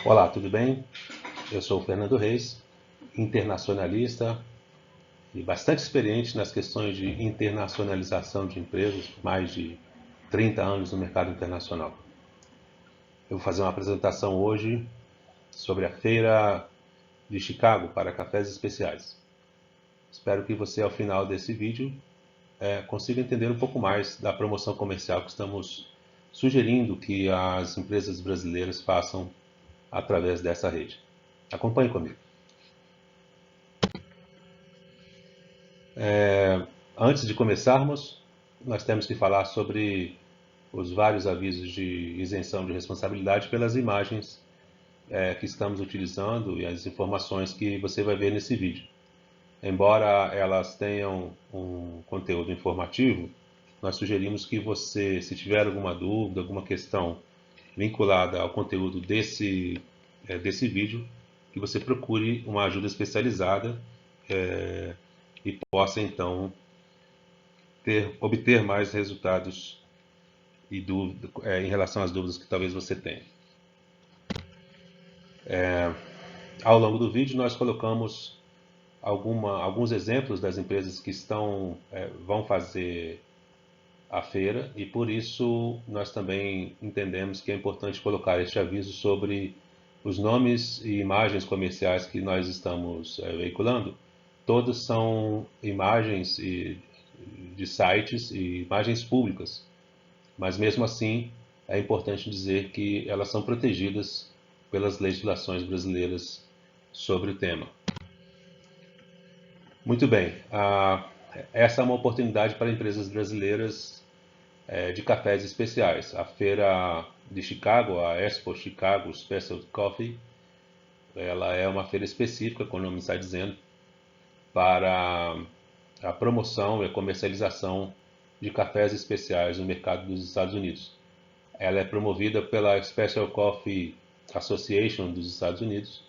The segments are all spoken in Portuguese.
Olá, tudo bem? Eu sou o Fernando Reis, internacionalista e bastante experiente nas questões de internacionalização de empresas, mais de 30 anos no mercado internacional. Eu vou fazer uma apresentação hoje sobre a Feira de Chicago para cafés especiais. Espero que você, ao final desse vídeo, consiga entender um pouco mais da promoção comercial que estamos sugerindo que as empresas brasileiras façam através dessa rede. Acompanhe comigo. Antes de começarmos, nós temos que falar sobre os vários avisos de isenção de responsabilidade pelas imagens que estamos utilizando e as informações que você vai ver nesse vídeo. Embora elas tenham um conteúdo informativo, nós sugerimos que você, se tiver alguma dúvida, alguma questão vinculada ao conteúdo desse vídeo, que você procure uma ajuda especializada e possa então obter mais resultados e em relação às dúvidas que talvez você tenha. Ao longo do vídeo nós colocamos alguns exemplos das empresas que vão fazer a feira e por isso nós também entendemos que é importante colocar este aviso sobre os nomes e imagens comerciais que nós estamos veiculando. Todos são imagens de sites e imagens públicas, mas mesmo assim é importante dizer que elas são protegidas pelas legislações brasileiras sobre o tema. Muito bem, essa é uma oportunidade para empresas brasileiras de cafés especiais. A feira de Chicago, a Expo Chicago Special Coffee, ela é uma feira específica, como o nome está dizendo, para a promoção e a comercialização de cafés especiais no mercado dos Estados Unidos. Ela é promovida pela Special Coffee Association dos Estados Unidos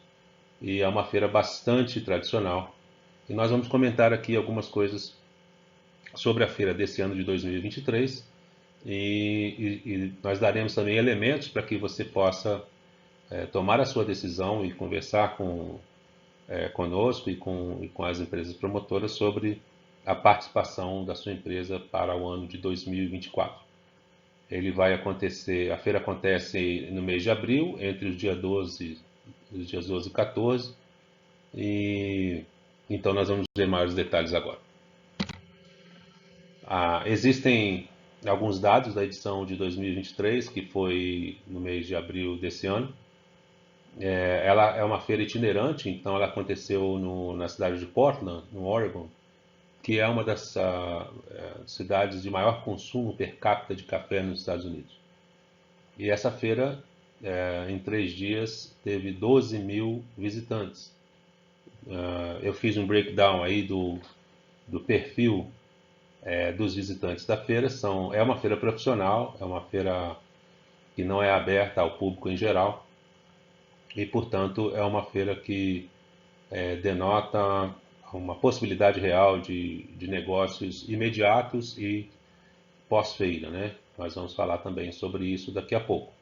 e é uma feira bastante tradicional. E nós vamos comentar aqui algumas coisas sobre a feira desse ano de 2023 e nós daremos também elementos para que você possa tomar a sua decisão e conversar conosco e com as empresas promotoras sobre a participação da sua empresa para o ano de 2024. A feira acontece no mês de abril, entre os dias 12 e 14, e então nós vamos ver maiores detalhes agora. Existem alguns dados da edição de 2023, que foi no mês de abril desse ano. Ela é uma feira itinerante, então ela aconteceu na cidade de Portland, no Oregon, que é uma das cidades de maior consumo per capita de café nos Estados Unidos. E essa feira, em 3 dias, teve 12 mil visitantes. Eu fiz um breakdown aí do perfil dos visitantes da feira. É uma feira profissional, é uma feira que não é aberta ao público em geral e, portanto, é uma feira que denota uma possibilidade real de negócios imediatos e pós-feira, né? Nós vamos falar também sobre isso daqui a pouco.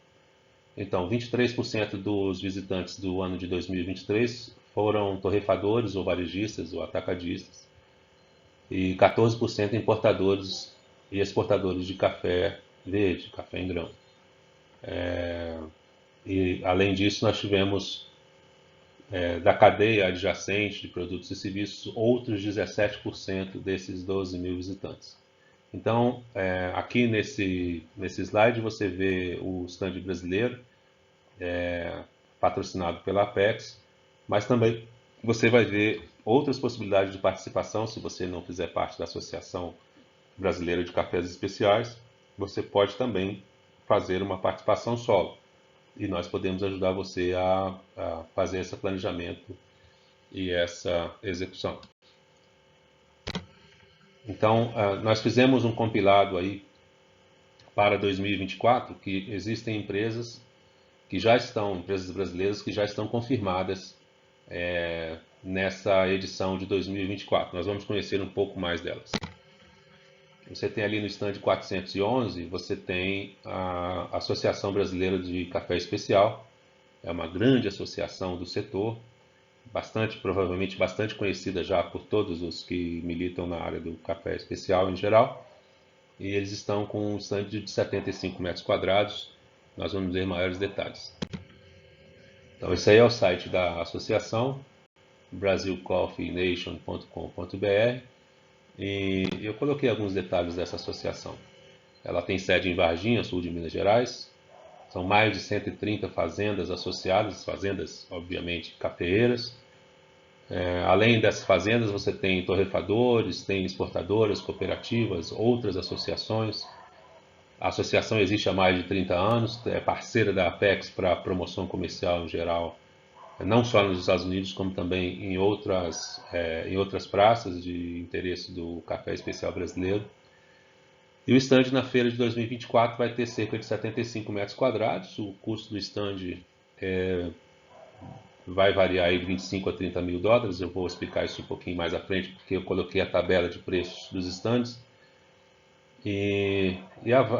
Então, 23% dos visitantes do ano de 2023 foram torrefadores ou varejistas ou atacadistas e 14% importadores e exportadores de café verde, café em grão. E, além disso, nós tivemos da cadeia adjacente de produtos e serviços outros 17% desses 12 mil visitantes. Então, aqui nesse slide você vê o stand brasileiro, patrocinado pela Apex, mas também você vai ver outras possibilidades de participação. Se você não fizer parte da Associação Brasileira de Cafés Especiais, você pode também fazer uma participação solo. E nós podemos ajudar você a fazer esse planejamento e essa execução. Então, nós fizemos um compilado aí para 2024, que existem empresas empresas brasileiras que já estão confirmadas nessa edição de 2024. Nós vamos conhecer um pouco mais delas. Você tem ali no stand 411, você tem a Associação Brasileira de Café Especial, é uma grande associação do setor, provavelmente bastante conhecida já por todos os que militam na área do café especial em geral. E eles estão com um stand de 75 metros quadrados. Nós vamos ver maiores detalhes. Então, esse aí é o site da associação, brasilcoffeenation.com.br, e eu coloquei alguns detalhes dessa associação. Ela tem sede em Varginha, sul de Minas Gerais. São mais de 130 fazendas associadas, fazendas, obviamente, cafeeiras. Além dessas fazendas, você tem torrefadores, tem exportadoras, cooperativas, outras associações. A associação existe há mais de 30 anos, é parceira da Apex para promoção comercial em geral, não só nos Estados Unidos, como também em outras praças de interesse do café especial brasileiro. E o stand na feira de 2024 vai ter cerca de 75 metros quadrados. O custo do stand vai variar aí de 25 a 30 mil dólares. Eu vou explicar isso um pouquinho mais à frente, porque eu coloquei a tabela de preços dos stands.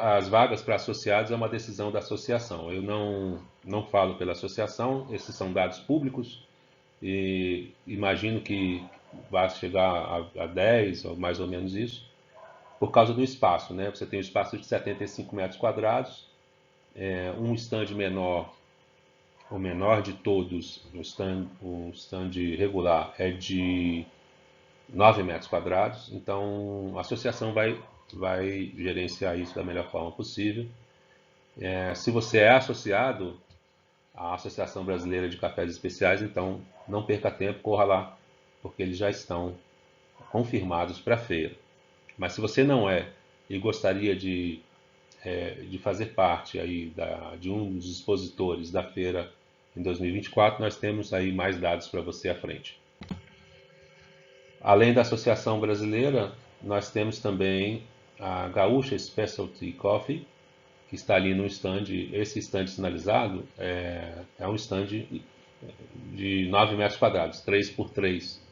As vagas para associados é uma decisão da associação. Eu não falo pela associação, esses são dados públicos e imagino que vai chegar a 10 ou mais ou menos isso, por causa do espaço, né? Você tem um espaço de 75 metros quadrados, um stand menor, o menor de todos, um stand regular é de 9 metros quadrados, então a associação vai gerenciar isso da melhor forma possível. Se você é associado à Associação Brasileira de Cafés Especiais, então não perca tempo, corra lá, porque eles já estão confirmados para a feira. Mas se você não é e gostaria de fazer parte aí de um dos expositores da feira em 2024, nós temos aí mais dados para você à frente. Além da Associação Brasileira, nós temos também a Gaúcha Specialty Coffee, que está ali no stand. Esse stand sinalizado é um stand de 9 metros quadrados, 3 por 3.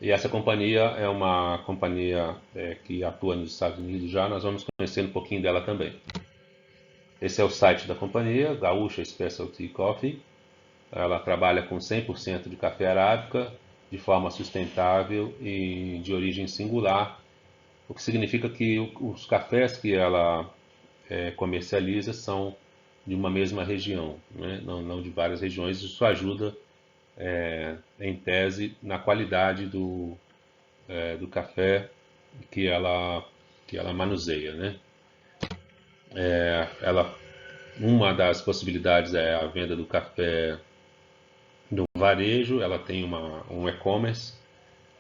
E essa companhia é uma companhia que atua nos Estados Unidos já, nós vamos conhecer um pouquinho dela também. Esse é o site da companhia, Gaúcha Specialty Coffee. Ela trabalha com 100% de café arábica, de forma sustentável e de origem singular, o que significa que os cafés que ela comercializa são de uma mesma região, né? Não de várias regiões. Isso ajuda, em tese, na qualidade do café que ela manuseia, né? Uma das possibilidades é a venda do café do varejo. Ela tem um e-commerce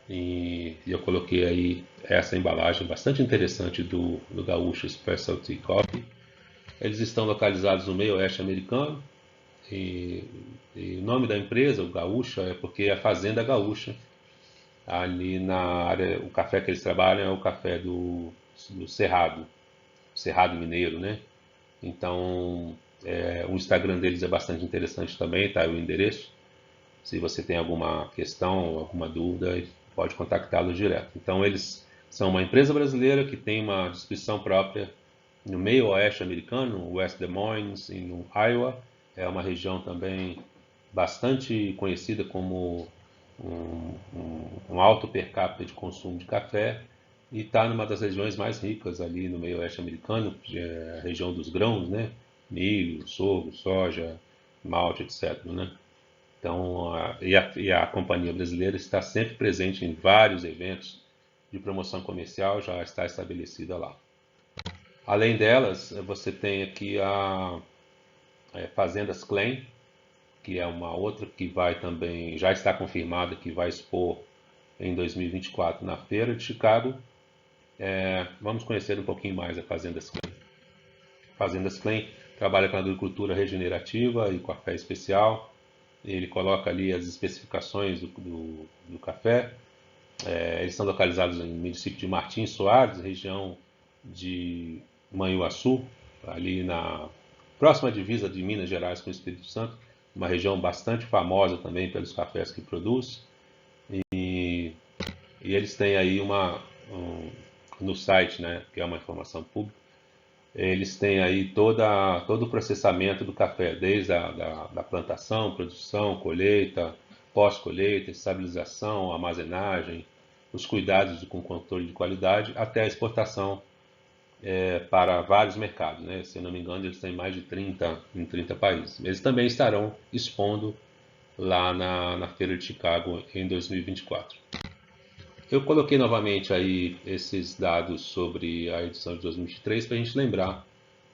e eu coloquei aí essa embalagem bastante interessante do Gaúcho Specialty Coffee. Eles estão localizados no meio oeste americano e o nome da empresa, o Gaúcha, é porque é a Fazenda Gaúcha. Ali na área, o café que eles trabalham é o café do Cerrado Mineiro, né? Então, o Instagram deles é bastante interessante também, tá aí o endereço. Se você tem alguma questão, alguma dúvida, pode contactá-los direto. Então, eles são uma empresa brasileira que tem uma distribuição própria no meio oeste americano, West Des Moines, e no Iowa. É uma região também bastante conhecida como um alto per capita de consumo de café, e está numa das regiões mais ricas ali no meio oeste americano, a região dos grãos, né? Milho, sorgo, soja, malte, etc. Né? Então, a companhia brasileira está sempre presente em vários eventos de promoção comercial, já está estabelecida lá. Além delas, você tem aqui a Fazendas Klein, que é uma outra que vai também, já está confirmada que vai expor em 2024 na Feira de Chicago. Vamos conhecer um pouquinho mais a Fazendas Klein. Fazendas Klein trabalha com agricultura regenerativa e café especial. Ele coloca ali as especificações do café. Eles estão localizados no município de Martins Soares, região de Manhuaçu, ali na próxima divisa de Minas Gerais com o Espírito Santo, uma região bastante famosa também pelos cafés que produz. E eles têm aí no site, né, que é uma informação pública, Eles têm aí todo o processamento do café, desde da plantação, produção, colheita, pós-colheita, estabilização, armazenagem, os cuidados com controle de qualidade, até a exportação para vários mercados, né? Se eu não me engano, eles têm mais de 30 em 30 países. Eles também estarão expondo lá na Feira de Chicago em 2024. Eu coloquei novamente aí esses dados sobre a edição de 2023 para a gente lembrar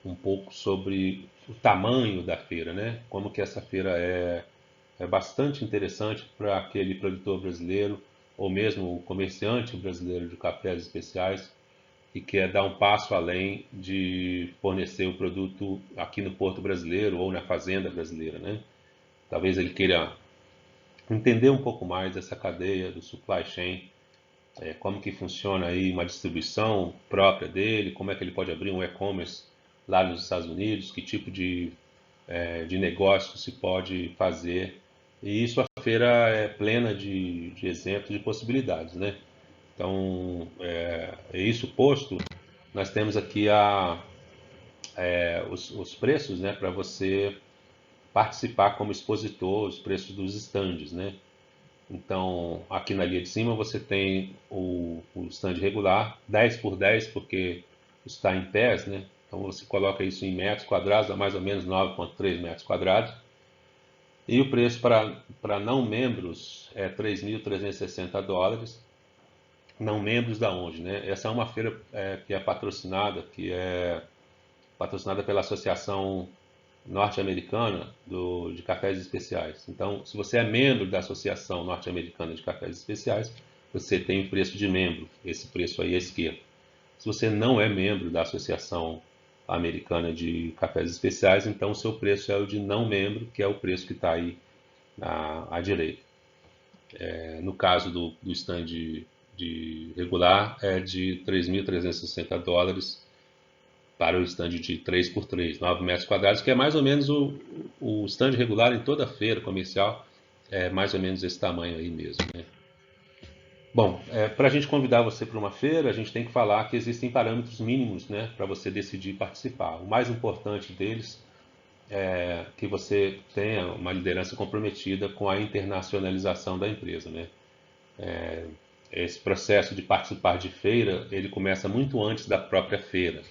um pouco sobre o tamanho da feira, né? Como que essa feira é bastante interessante para aquele produtor brasileiro ou mesmo o comerciante brasileiro de cafés especiais que quer dar um passo além de fornecer o produto aqui no porto brasileiro ou na fazenda brasileira, né? Talvez ele queira entender um pouco mais dessa cadeia do supply chain, como que funciona aí uma distribuição própria dele, como é que ele pode abrir um e-commerce lá nos Estados Unidos, que tipo de negócio se pode fazer. E isso a feira é plena de exemplos de possibilidades, né? Então, isso posto, nós temos aqui os preços, né, para você participar como expositor, os preços dos estandes, né? Então, aqui na linha de cima você tem o stand regular, 10 por 10, porque está em pés, né? Então você coloca isso em metros quadrados, dá mais ou menos 9,3 metros quadrados. E o preço para não membros é 3.360 dólares. Não membros da onde, né? Essa é uma feira que é patrocinada, pela Associação Norte-Americana de Cafés Especiais. Então, se você é membro da Associação Norte-Americana de Cafés Especiais, você tem o preço de membro, esse preço aí à esquerda. Se você não é membro da Associação Americana de Cafés Especiais, então o seu preço é o de não membro, que é o preço que está aí à direita. No caso do stand de regular, é de 3.360 dólares para o stand de 3 por 3, 9 metros quadrados, que é mais ou menos o stand regular em toda feira comercial, é mais ou menos esse tamanho aí mesmo, né? Bom, para a gente convidar você para uma feira, a gente tem que falar que existem parâmetros mínimos, né, para você decidir participar. O mais importante deles é que você tenha uma liderança comprometida com a internacionalização da empresa, né? Esse processo de participar de feira, ele começa muito antes da própria feira,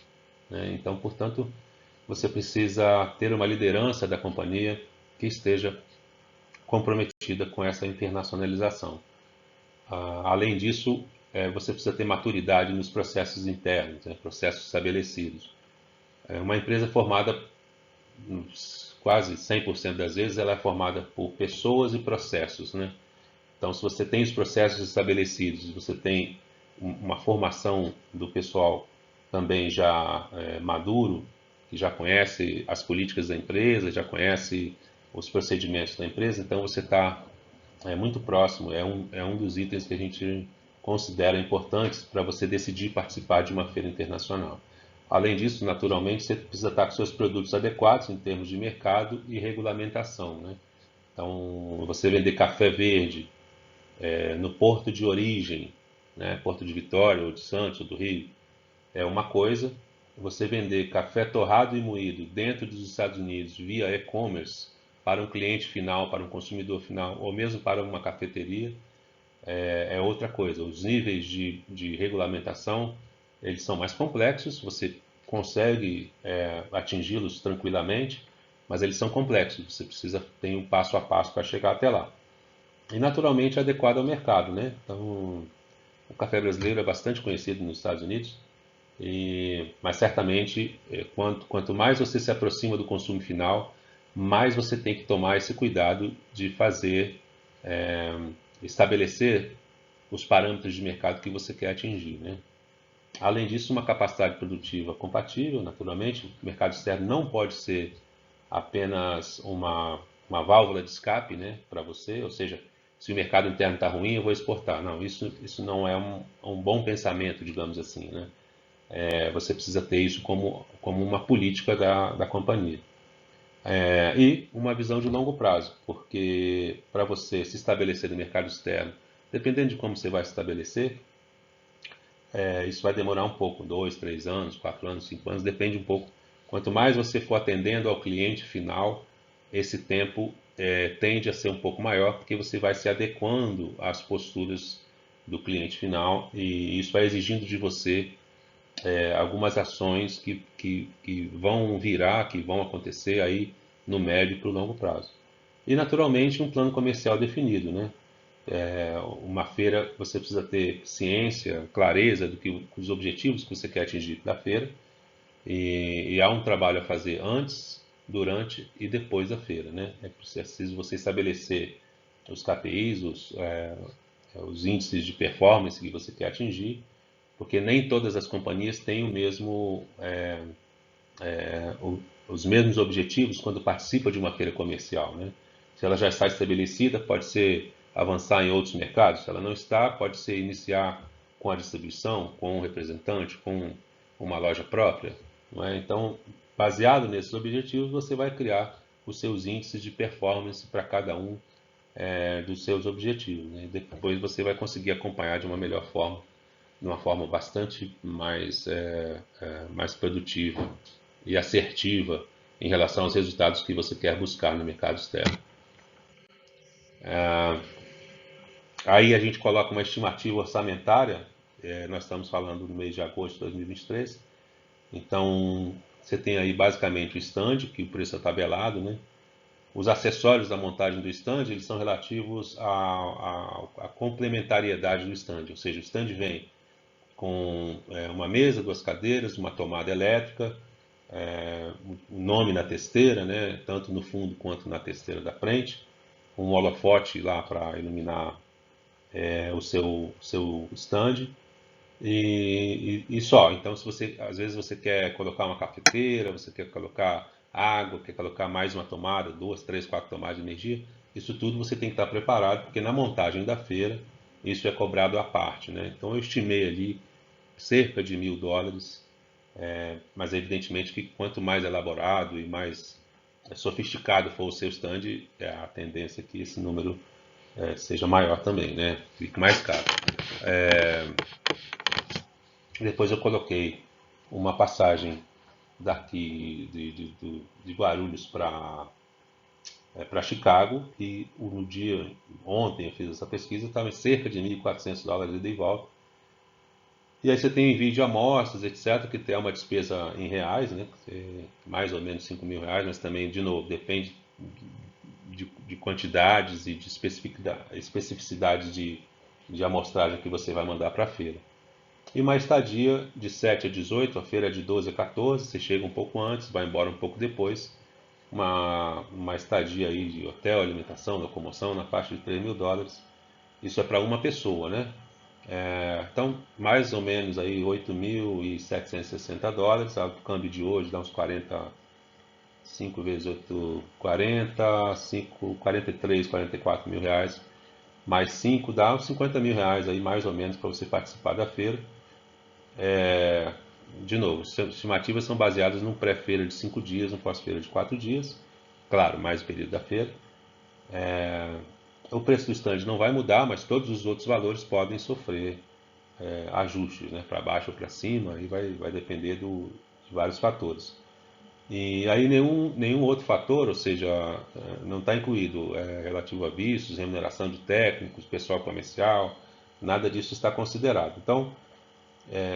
né? Então, portanto, você precisa ter uma liderança da companhia que esteja comprometida com essa internacionalização. Além disso, você precisa ter maturidade nos processos internos, né, processos estabelecidos. Uma empresa formada, quase 100% das vezes, ela é formada por pessoas e processos, né? Então, se você tem os processos estabelecidos, você tem uma formação do pessoal também já maduro, que já conhece as políticas da empresa, já conhece os procedimentos da empresa, então você está muito próximo, é um dos itens que a gente considera importantes para você decidir participar de uma feira internacional. Além disso, naturalmente, você precisa estar com seus produtos adequados em termos de mercado e regulamentação, né? Então, você vender café verde no porto de origem, né, Porto de Vitória, ou de Santos, ou do Rio, é uma coisa. Você vender café torrado e moído dentro dos Estados Unidos via e-commerce para um cliente final, para um consumidor final, ou mesmo para uma cafeteria, é outra coisa. Os níveis de regulamentação, eles são mais complexos, você consegue atingi-los tranquilamente, mas eles são complexos, você precisa ter um passo a passo para chegar até lá. E naturalmente adequado ao mercado, né? Então, o café brasileiro é bastante conhecido nos Estados Unidos, mas certamente quanto mais você se aproxima do consumo final, mais você tem que tomar esse cuidado de estabelecer os parâmetros de mercado que você quer atingir, né? Além disso, uma capacidade produtiva compatível, naturalmente, o mercado externo não pode ser apenas uma válvula de escape, né, para você, ou seja, se o mercado interno está ruim, eu vou exportar. Não, isso não é um bom pensamento, digamos assim, né? Você precisa ter isso como uma política da companhia. E uma visão de longo prazo, porque para você se estabelecer no mercado externo, dependendo de como você vai se estabelecer, isso vai demorar um pouco, 2, 3 anos, 4 anos, 5 anos, depende um pouco. Quanto mais você for atendendo ao cliente final, esse tempo tende a ser um pouco maior, porque você vai se adequando às posturas do cliente final e isso vai exigindo de você algumas ações que vão virar, que vão acontecer aí no médio para o longo prazo. E naturalmente um plano comercial definido, né? Uma feira você precisa ter ciência, clareza do que os objetivos que você quer atingir da feira e há um trabalho a fazer antes, durante e depois da feira, né? É preciso você estabelecer os KPIs, os índices de performance que você quer atingir, porque nem todas as companhias têm o mesmo, os mesmos objetivos quando participa de uma feira comercial, né? Se ela já está estabelecida, pode ser avançar em outros mercados. Se ela não está, pode ser iniciar com a distribuição, com um representante, com uma loja própria, não é? Então, baseado nesses objetivos, você vai criar os seus índices de performance para cada um dos seus objetivos, né? Depois você vai conseguir acompanhar de uma melhor forma, de uma forma bastante mais produtiva e assertiva em relação aos resultados que você quer buscar no mercado externo. Aí a gente coloca uma estimativa orçamentária, nós estamos falando no mês de agosto de 2023, então você tem aí basicamente o stand, que o preço é tabelado, né? Os acessórios da montagem do stand, eles são relativos à complementariedade do stand, ou seja, o stand vem com uma mesa, duas cadeiras, uma tomada elétrica, o nome na testeira, né, tanto no fundo quanto na testeira da frente, um holofote lá para iluminar o seu stand e só. Então, se você às vezes você quer colocar uma cafeteira, você quer colocar água, quer colocar mais uma tomada, duas, três, quatro tomadas de energia, isso tudo você tem que estar preparado, porque na montagem da feira isso é cobrado à parte, né? Então, eu estimei ali cerca de US$ 1.000, mas evidentemente que quanto mais elaborado e mais sofisticado for o seu stand, a tendência é que esse número seja maior também, né? Fique mais caro. Depois eu coloquei uma passagem daqui de Guarulhos para Chicago e no dia ontem eu fiz essa pesquisa, estava em cerca de US$ 1.400 ida e volta. E aí você tem envio de amostras, etc., que tem uma despesa em reais, né? Mais ou menos R$ 5.000, mas também, de novo, depende de quantidades e de especificidade de amostragem que você vai mandar para a feira. E uma estadia de 7 a 18, a feira é de 12 a 14, você chega um pouco antes, vai embora um pouco depois. Uma estadia aí de hotel, alimentação, locomoção na faixa de US$ 3.000. Isso é para uma pessoa, né? Então, mais ou menos aí US$ 8.760, o câmbio de hoje dá uns 40, 5 vezes 8, 40, 5, 43, R$ 44.000, mais 5 dá uns R$ 50.000 aí mais ou menos para você participar da feira. De novo, as estimativas são baseadas num pré-feira de 5 dias, num pós-feira de 4 dias, claro, mais o período da feira. O preço do stand não vai mudar, mas todos os outros valores podem sofrer ajustes, né, para baixo ou para cima, e vai depender de vários fatores. E aí nenhum outro fator, ou seja, não está incluído relativo a vistos, remuneração de técnicos, pessoal comercial, nada disso está considerado. Então,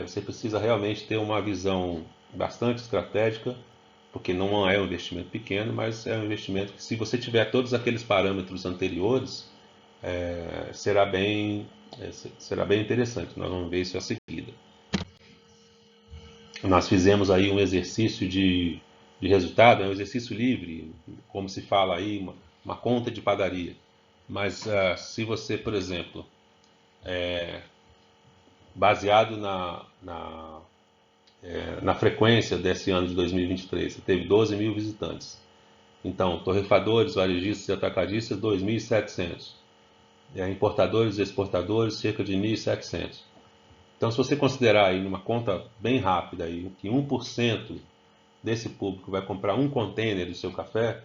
você precisa realmente ter uma visão bastante estratégica, porque não é um investimento pequeno, mas é um investimento que, se você tiver todos aqueles parâmetros anteriores, será bem interessante. Nós vamos ver isso a seguida. Nós fizemos aí um exercício de resultado, é um exercício livre, como se fala aí, uma conta de padaria. Mas se você, por exemplo, baseado na frequência desse ano de 2023, você teve 12 mil visitantes. Então, torrefadores, varejistas e atacadistas, 2.700. Importadores e exportadores, cerca de 1.700. Então, se você considerar aí numa conta bem rápida aí, que 1% desse público vai comprar um container do seu café,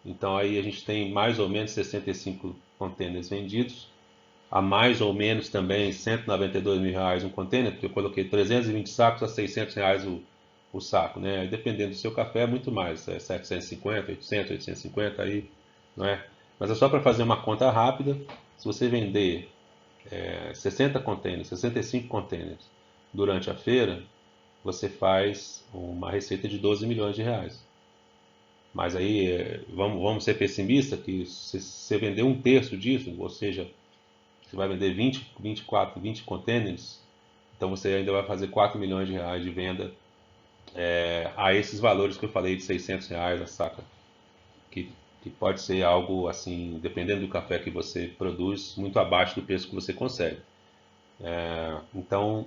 então aí a gente tem mais ou menos 65 containers vendidos, a mais ou menos também R$ 192.000 um container, porque eu coloquei 320 sacos a R$ 600 o saco, né? Aí, dependendo do seu café é muito mais, é 750, 800, 850 aí, não é? Mas é só para fazer uma conta rápida. Se você vender 60 containers, 65 containers durante a feira, você faz uma receita de R$ 12 milhões. Mas aí, vamos ser pessimistas, que se você vender um terço disso, ou seja, você vai vender 20, 24, 20 containers, então você ainda vai fazer R$ 4 milhões de venda a esses valores que eu falei de R$ 600 a saca, que, que pode ser algo assim, dependendo do café que você produz, muito abaixo do preço que você consegue. Então,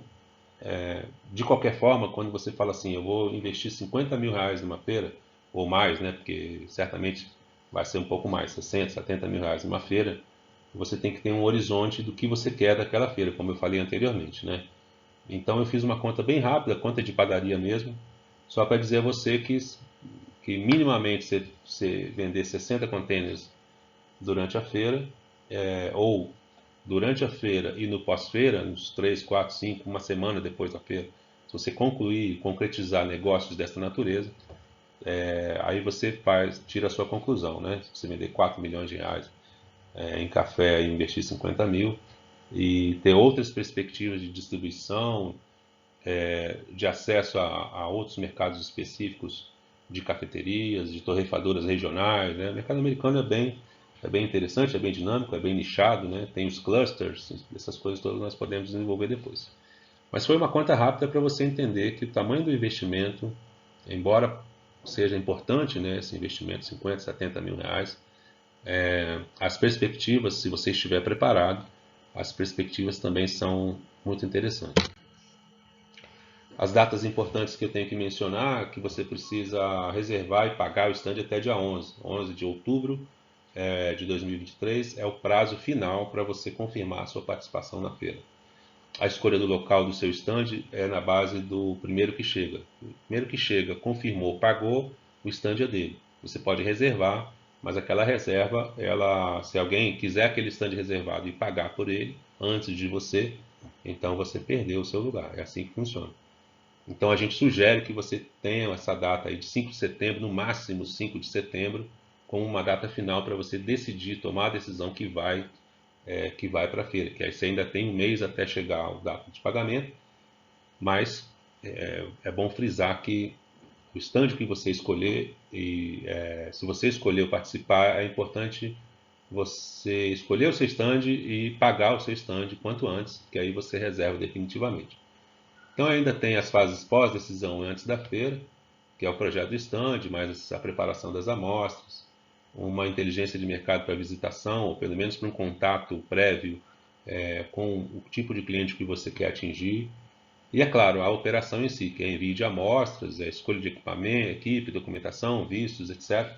de qualquer forma, quando você fala assim, eu vou investir R$ 50.000 numa feira, ou mais, né, porque certamente vai ser um pouco mais, 60, R$ 70.000 numa feira, você tem que ter um horizonte do que você quer daquela feira, como eu falei anteriormente, né? Então eu fiz uma conta bem rápida, conta de padaria mesmo, só para dizer a você que minimamente você vender 60 containers durante a feira, ou durante a feira e no pós-feira, nos 3, 4, 5, uma semana depois da feira, se você concluir, concretizar negócios dessa natureza, aí você tira a sua conclusão, né? Se você vender R$ 4 milhões em café e investir 50 mil, e ter outras perspectivas de distribuição, de acesso a outros mercados específicos de cafeterias, de torrefadoras regionais, né? O mercado americano é bem interessante, é bem dinâmico, é bem nichado, né? Tem os clusters, essas coisas todas nós podemos desenvolver depois. Mas foi uma conta rápida para você entender que o tamanho do investimento, embora seja importante, né, esse investimento, 50, R$ 70.000, as perspectivas, se você estiver preparado, as perspectivas também são muito interessantes. As datas importantes que eu tenho que mencionar, que você precisa reservar e pagar o stand até dia 11 de outubro de 2023, é o prazo final para você confirmar a sua participação na feira. A escolha do local do seu stand é na base do primeiro que chega. O primeiro que chega, confirmou, pagou, o stand é dele. Você pode reservar, mas aquela reserva, se alguém quiser aquele stand reservado e pagar por ele antes de você, então você perdeu o seu lugar. É assim que funciona. Então a gente sugere que você tenha essa data aí de 5 de setembro, no máximo 5 de setembro, como uma data final para você decidir, tomar a decisão que vai para a feira. Que aí você ainda tem um mês até chegar a data de pagamento, mas é bom frisar que o stand que você escolher, e se você escolheu participar, é importante você escolher o seu stand e pagar o seu stand quanto antes, que aí você reserva definitivamente. Então ainda tem as fases pós-decisão antes da feira, que é o projeto do stand, mais a preparação das amostras, uma inteligência de mercado para visitação, ou pelo menos para um contato prévio com o tipo de cliente que você quer atingir. E é claro, a operação em si, que é envio de amostras, escolha de equipamento, equipe, documentação, vistos, etc.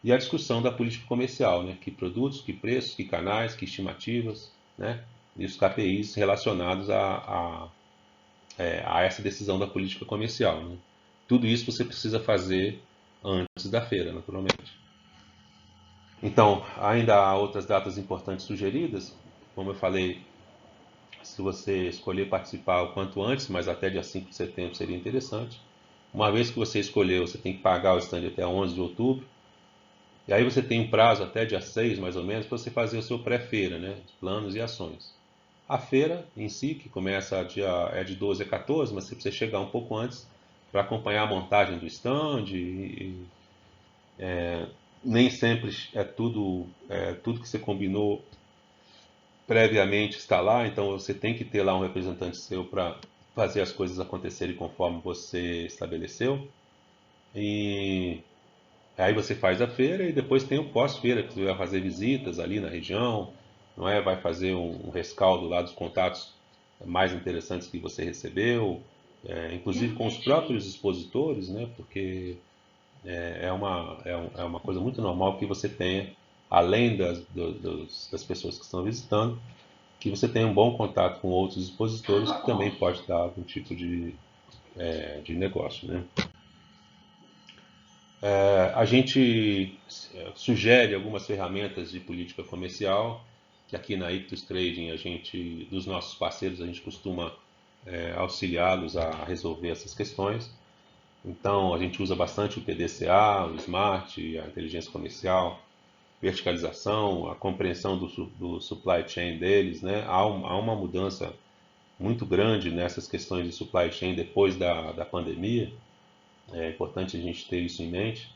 E a discussão da política comercial, né? Que produtos, que preços, que canais, que estimativas, né? E os KPIs relacionados a essa decisão da política comercial, né? Tudo isso você precisa fazer antes da feira, naturalmente. Então, ainda há outras datas importantes sugeridas. Como eu falei, se você escolher participar o quanto antes, mas até dia 5 de setembro seria interessante. Uma vez que você escolheu, você tem que pagar o stand até 11 de outubro. E aí você tem um prazo até dia 6, mais ou menos, para você fazer o seu pré-feira, né? Planos e ações. A feira em si, que começa de 12 a 14, mas você precisa chegar um pouco antes para acompanhar a montagem do stand. Nem sempre tudo que você combinou previamente está lá, então você tem que ter lá um representante seu para fazer as coisas acontecerem conforme você estabeleceu. E aí você faz a feira e depois tem o pós-feira, que você vai fazer visitas ali na região, não é? Vai fazer um rescaldo lá dos contatos mais interessantes que você recebeu, inclusive com os próprios expositores, né? Porque é uma coisa muito normal que você tenha, além das pessoas que estão visitando, que você tenha um bom contato com outros expositores que também pode dar algum tipo de negócio, né? A gente sugere algumas ferramentas de política comercial que aqui na Ictus Trading, dos nossos parceiros, a gente costuma auxiliá-los a resolver essas questões. Então, a gente usa bastante o PDCA, o Smart, a inteligência comercial, verticalização, a compreensão do supply chain deles, né? Há uma mudança muito grande nessas questões de supply chain depois da pandemia. É importante a gente ter isso em mente.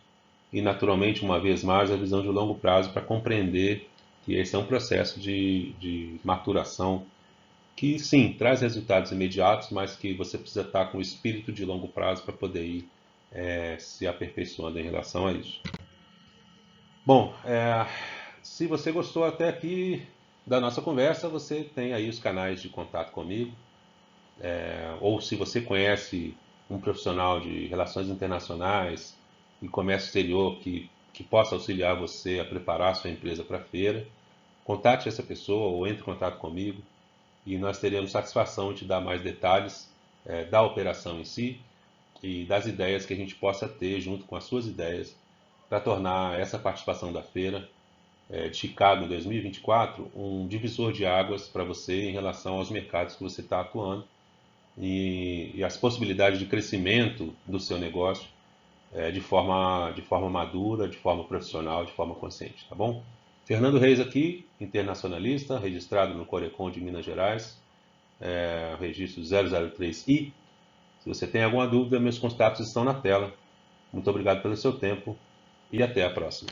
E, naturalmente, uma vez mais, a visão de longo prazo para compreender que esse é um processo de maturação que, sim, traz resultados imediatos, mas que você precisa estar com o espírito de longo prazo para poder ir se aperfeiçoando em relação a isso. Bom, se você gostou até aqui da nossa conversa, você tem aí os canais de contato comigo, ou se você conhece um profissional de relações internacionais e comércio exterior que possa auxiliar você a preparar a sua empresa para a feira, contate essa pessoa ou entre em contato comigo e nós teremos satisfação de te dar mais detalhes da operação em si e das ideias que a gente possa ter junto com as suas ideias para tornar essa participação da feira de Chicago em 2024 um divisor de águas para você em relação aos mercados que você está atuando e as possibilidades de crescimento do seu negócio de forma madura, de forma profissional, de forma consciente, tá bom? Fernando Reis aqui, internacionalista, registrado no Corecon de Minas Gerais, registro 003I. Se você tem alguma dúvida, meus contatos estão na tela. Muito obrigado pelo seu tempo e até a próxima.